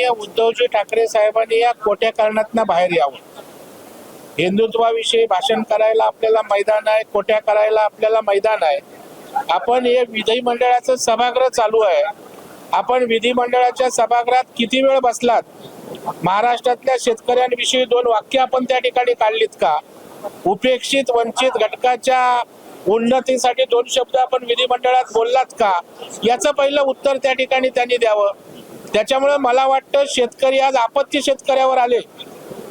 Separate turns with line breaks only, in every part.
माननीय उद्धवजी ठाकरे साहेबांनी या खोट्या कारणातनं बाहेर यावं. हिंदुत्वाविषयी भाषण करायला आपल्याला मैदान आहे, खोट्या करायला आपल्याला मैदान आहे. आपण हे विधिमंडळाचं सभागृह चालू आहे. आपण विधिमंडळाच्या सभागृहात किती वेळ बसलात? महाराष्ट्रातल्या शेतकऱ्यांविषयी 2 वाक्य आपण त्या ठिकाणी काढलीत का? उपेक्षित वंचित घटकाच्या उन्नतीसाठी 2 शब्द आपण विधिमंडळात बोललात का? याचं पहिलं उत्तर त्या ठिकाणी त्यांनी द्यावं. त्याच्यामुळे मला वाटतं शेतकरी आज आपत्ती शेतकऱ्यावर आले.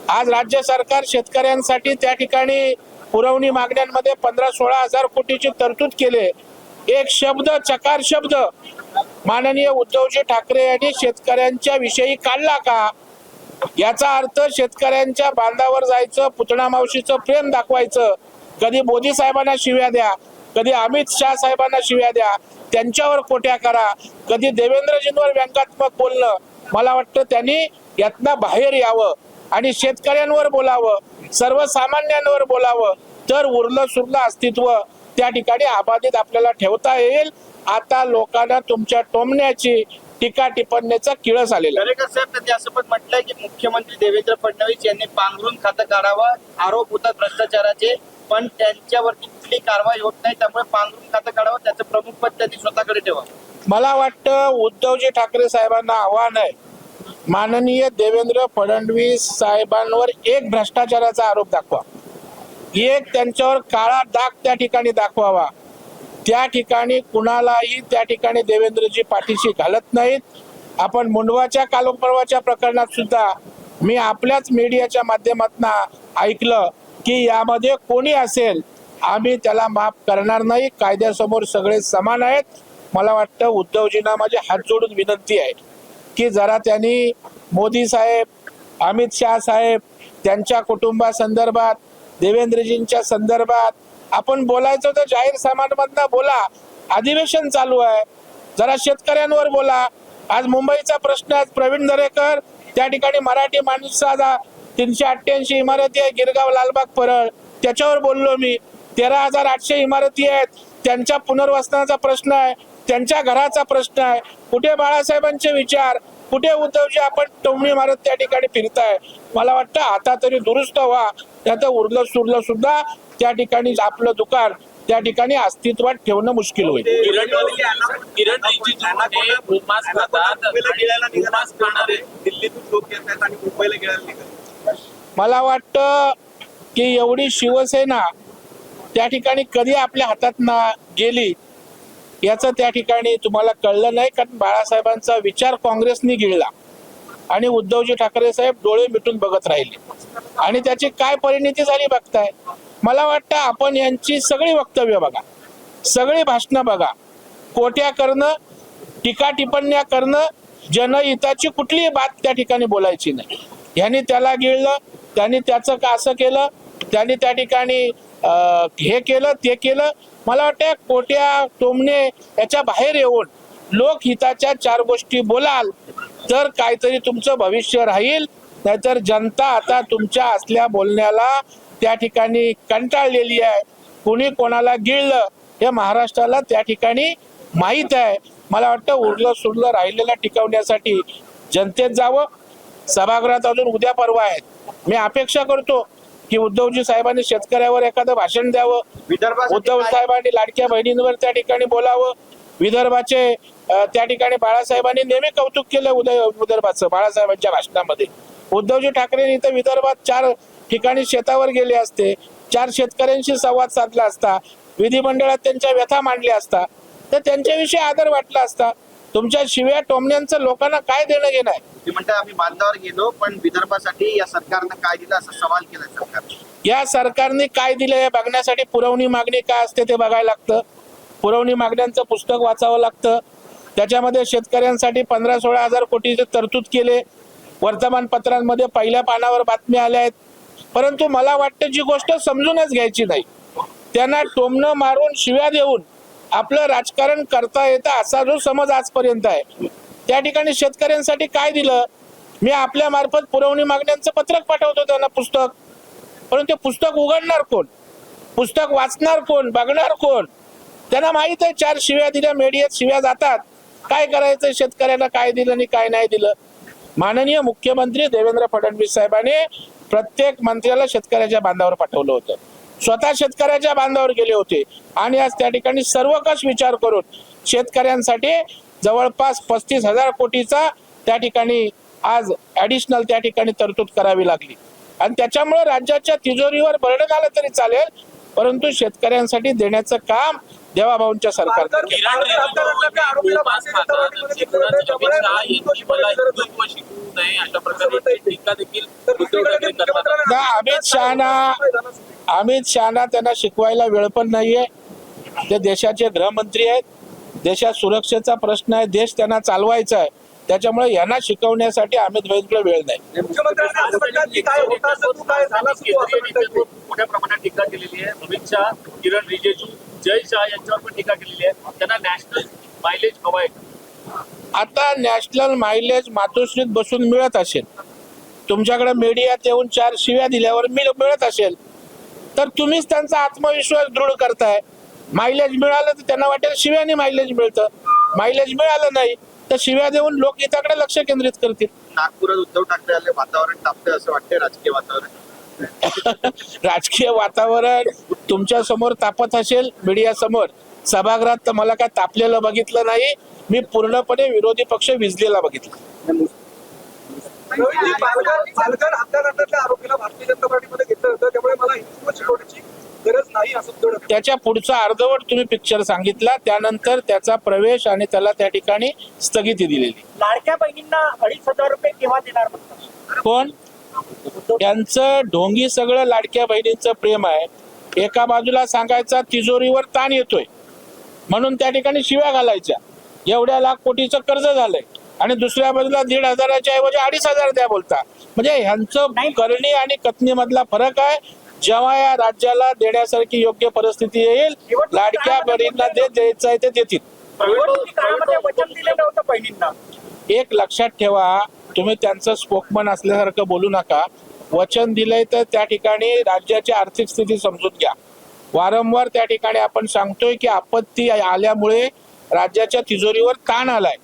आज राज्य सरकार शेतकऱ्यांसाठी त्या ठिकाणी पुरवणी मागण्यांमध्ये 15-16 हजार कोटीची तरतूद केले. एक शब्द, चकार शब्द माननीय उद्धवजी ठाकरे यांनी शेतकऱ्यांच्या विषयी काढला का? याचा अर्थ शेतकऱ्यांच्या बांधावर जायचं, पुतणा मावशीचं प्रेम दाखवायचं. कधी मोदी साहेबांना शिव्या द्या, कधी अमित शाह साहेबांना शिव्या द्या, त्यांच्यावर खोट्या करा, कधी देवेंद्रजींवर व्यंगात्मक बोलणं. मला वाटतं त्यांनी यातनं बाहेर यावं आणि शेतकऱ्यांवर बोलावं, सर्वसामान्यांवर बोलावं, तर उरलं सुरलं अस्तित्व त्या ठिकाणी अबाधित आपल्याला ठेवता येईल. आता लोकांना तुमच्या टोमण्याची, टीका टिप्पणीचा किळस आलेला.
दरेकर साहेब, त्यांनी असं पण म्हटलंय की मुख्यमंत्री देवेंद्र फडणवीस यांनी पांघरून खातं काढावं. आरोप होतात भ्रष्टाचाराचे, पण त्यांच्यावरती कुठली कारवाई होत नाही. त्यामुळे पांघरून खातं काढावं, त्याचं प्रमुख पद त्यांनी स्वतःकडे ठेवावं.
मला वाटतं उद्धवजी ठाकरे साहेबांना आव्हान आहे, माननीय देवेंद्र फडणवीस साहेबांवर एक भ्रष्टाचाराचा आरोप दाखवा, एक त्यांच्यावर काळा डाग त्या ठिकाणी दाखवावा. त्या ठिकाणी कुणालाही त्या ठिकाणी देवेंद्रजी पाठीशी घालत नाहीत. आपण मुंडवाच्या कालपरवाच्या प्रकरणात सुद्धा मी आपल्याच मीडियाच्या माध्यमातून ऐकलं की यामध्ये कोणी असेल आम्ही त्याला माफ करणार नाही. कायद्यासमोर सगळे समान आहेत. मला वाटतं उद्धवजींना माझे हात जोडून विनंती आहे की जरा त्यांनी मोदी साहेब, अमित शाह साहेब, त्यांच्या कुटुंबासंदर्भात, देवेंद्रजींच्या संदर्भात आपण बोलायचं तर जाहीर समाजमधनं बोला. अधिवेशन चालू आहे, जरा शेतकऱ्यांवर बोला. आज मुंबईचा प्रश्न आहे, प्रवीण दरेकर त्या ठिकाणी मराठी माणसाचा 388 इमारती आहे, गिरगाव, लालबाग, परळ, त्याच्यावर बोललो मी. 13,800 इमारती आहेत, त्यांच्या पुनर्वसनाचा प्रश्न आहे, त्यांच्या घराचा प्रश्न आहे. कुठे बाळासाहेबांचे विचार, कुठे उद्धवजी आपण टोमणी मारत त्या ठिकाणी फिरताय? मला वाटतं आता तरी दुरुस्त व्हा. त्यात उरलं सुरलं सुद्धा त्या ठिकाणी आपलं दुकान त्या ठिकाणी अस्तित्वात ठेवणं मुश्किल होईल. मला वाटतं की एवढी शिवसेना त्या ठिकाणी कधी आपल्या हातात ना गेली याचं त्या ठिकाणी तुम्हाला कळलं नाही. कारण बाळासाहेबांचा विचार काँग्रेसने गिळला आणि उद्धवजी ठाकरे साहेब डोळे मिटून बघत राहिले आणि त्याची काय परिणिती झाली बघताय. मला वाटतं आपण यांची सगळी वक्तव्य बघा, सगळी भाषणं बघा, कोट्या करणं, टीका टिप्पण्या करणं, जनहिताची कुठलीही बात त्या ठिकाणी बोलायची नाही. यांनी त्याला गिळलं, त्यांनी त्याचं का असं केलं, त्यांनी त्या ठिकाणी हे केलं ते केलं. मला वाटतं कोट्या टोमणे याच्या बाहेर येऊन लोकहिताच्या 4 गोष्टी बोलाल तर काहीतरी तुमचं भविष्य राहील. नाहीतर जनता आता तुमच्या असल्या बोलण्याला त्या ठिकाणी कंटाळलेली आहे. कोणी कोणाला गिळलं हे महाराष्ट्राला त्या ठिकाणी माहीत आहे. मला वाटतं उरलं सुरलं राहिलेलं टिकवण्यासाठी जनतेत जावं. सभागृहात अजून उद्या परवा आहेत. मी अपेक्षा करतो की उद्धवजी साहेबांनी शेतकऱ्यावर एखादं भाषण द्यावं. उद्धव साहेबांनी लाडक्या बहिणींवर त्या ठिकाणी बोलावं. विदर्भाचे त्या ठिकाणी बाळासाहेबांनी नेहमी कौतुक केलं विदर्भाचं बाळासाहेबांच्या भाषणामध्ये. उद्धवजी ठाकरेंनी तर विदर्भात 4 ठिकाणी शेतावर गेले असते, 4 शेतकऱ्यांशी संवाद साधला असता, विधिमंडळात त्यांच्या व्यथा मांडल्या असता, तर त्यांच्याविषयी आदर वाटला असता. तुमच्या शिव्या टोमण्यांचं लोकांना काय देणं घेणं आहे?
ते म्हणतात आम्ही बांधावर गेलो पण विदर्भासाठी या सरकारनं काय दिलं असा सवाल केला सरकार.
या सरकारने काय दिलं हे बघण्यासाठी पुरवणी मागणी काय असते ते बघायला लागतं. पुरवणी मागण्यांचं पुस्तक वाचावं लागतं. त्याच्यामध्ये शेतकऱ्यांसाठी 15-16 हजार कोटीचे तरतूद केले. वर्तमानपत्रांमध्ये पहिल्या पानावर बातम्या आल्या आहेत. परंतु मला वाटतं जी गोष्ट समजूनच घ्यायची नाही, त्यांना टोमणं मारून शिव्या देऊन आपलं राजकारण करता येतं असा जो समज आजपर्यंत आहे. त्या ठिकाणी शेतकऱ्यांसाठी काय दिलं? मी आपल्या मार्फत पुरवणी मागण्यांचं पत्रक पाठवतो त्यांना, पुस्तक. परंतु ते पुस्तक उघडणार कोण? पुस्तक वाचणार कोण? बघणार कोण? त्यांना माहित आहे 4 शिव्या दिल्या, मीडियात शिव्या जातात. काय करायचं शेतकऱ्याला, काय दिलं आणि काय नाही दिलं. माननीय मुख्यमंत्री देवेंद्र फडणवीस साहेबांनी प्रत्येक मंत्र्याला शेतकऱ्याच्या बांधावर पाठवलं होतं, स्वतः शेतकऱ्याच्या बांधावर गेले होते आणि आज त्या ठिकाणी सर्वकष विचार करून शेतकऱ्यांसाठी जवळपास 35,000 कोटीचा त्या ठिकाणी आज ऍडिशनल त्या ठिकाणी तरतूद करावी लागली आणि त्याच्यामुळे राज्याच्या तिजोरीवर बर्डन आलं तरी चालेल, परंतु शेतकऱ्यांसाठी देण्याचं काम देवाभाऊंच्या सरकारने केलं. अमित शहाना त्यांना शिकवायला वेळ पण नाहीये. ते देशाचे गृहमंत्री आहेत, देशात सुरक्षेचा प्रश्न आहे, देश त्यांना चालवायचा आहे, त्याच्यामुळे यांना शिकवण्यासाठी अमित भाईंकडे वेळ नाही.
मोठ्या प्रमाणात टीका केलेली आहे. अमित शहा, किरण रिजिजू, जय शहा यांच्यावर पण टीका केलेली आहे. त्यांना नॅशनल मायलेज हवा आहे.
आता नॅशनल मायलेज मातोश्रीत बसून मिळत असेल, तुमच्याकडे मीडियात येऊन 4 शिव्या दिल्यावर मिळत असेल, तर तुम्हीच त्यांचा आत्मविश्वास दृढ करताय. मायलेज मिळालं तर त्यांना वाटेल शिव्याने मायलेज मिळतं, मायलेज मिळालं नाही तर शिव्या देऊन लोक हिताकडे लक्ष केंद्रित करतील.
नागपुरात उद्धव ठाकरे आले, वातावरण तापते असं वाटतंय, राजकीय वातावरण.
राजकीय वातावरण तुमच्या समोर तापत असेल, मीडिया समोर. सभागृहात तर मला काय तापलेलं बघितलं नाही, मी पूर्णपणे विरोधी पक्ष विजलेला बघितला.
पालघर हत्याकांडातल्या आरोपीला भारतीय जनता पार्टीमध्ये घेतलं होतं, त्यामुळे मला हिंदुत्व शिकवण्याची गरज नाही असं
त्याच्या पुढचा अर्धवट तुम्ही पिक्चर सांगितला, त्यानंतर त्याचा प्रवेश आणि त्याला त्या ठिकाणी स्थगिती दिलेली.
लाडक्या बहिणींना 2,500 रुपये केव्हा देणार म्हणतात
कोण? त्यांचं ढोंगी सगळं लाडक्या बहिणींचं प्रेम आहे. एका बाजूला सांगायचा तिजोरीवर ताण येतोय म्हणून त्या ठिकाणी शिव्या घालायच्या, एवढ्या लाख कोटीचं कर्ज झालंय, आणि दुसऱ्या बाजूला 1,500च्या ऐवजी 2,500 द्या बोलता. म्हणजे ह्यांचं करणी आणि कथनी मधला फरक आहे. जेव्हा या राज्याला देण्यासारखी योग्य परिस्थिती येईल, लाडक्या बहिणींना द्यायचं आहे ते देतील.
वचन दिलं नव्हतं बहिणींना.
एक लक्षात ठेवा, तुम्ही त्यांचं स्पोकमन असल्यासारखं बोलू नका. वचन दिलंय तर त्या ठिकाणी राज्याची आर्थिक स्थिती समजून घ्या. वारंवार त्या ठिकाणी आपण सांगतोय की आपत्ती आल्यामुळे राज्याच्या तिजोरीवर ताण आलाय.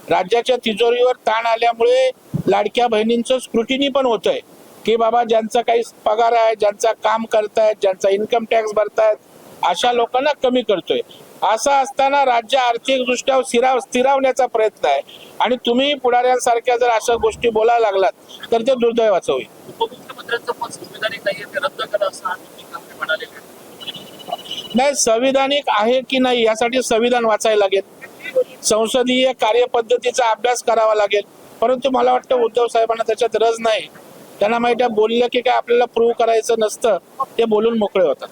राज्याच्या तिजोरीवर ताण आल्यामुळे लाडक्या बहिणींचं स्क्रुटिनी पण होतंय की बाबा ज्यांचा काही पगार आहे, ज्यांचा काम करतायत, ज्यांचा इन्कम टॅक्स भरतायत, अशा लोकांना कमी करतोय. असं असताना राज्य आर्थिक दृष्ट्या स्थिरावण्याचा प्रयत्न आहे आणि तुम्ही पुढाऱ्यांसारख्या जर अशा गोष्टी बोलायला लागलात तर ते दुर्दैवाचं होईल.
उपमुख्यमंत्र्यांचं पद संविधानिक नाहीये, ते रद्द करा असं ठाकरे म्हणाले.
नाही, संविधानिक आहे की नाही यासाठी संविधान वाचायला लागेल, संसदीय कार्यपद्धतीचा अभ्यास करावा लागेल. परंतु मला वाटतं उद्धव साहेबांना त्याच्यात रस नाही. त्यांना माहिती आहे, बोललं की काय आपल्याला प्रूव्ह करायचं नसतं, ते बोलून मोकळे होतात.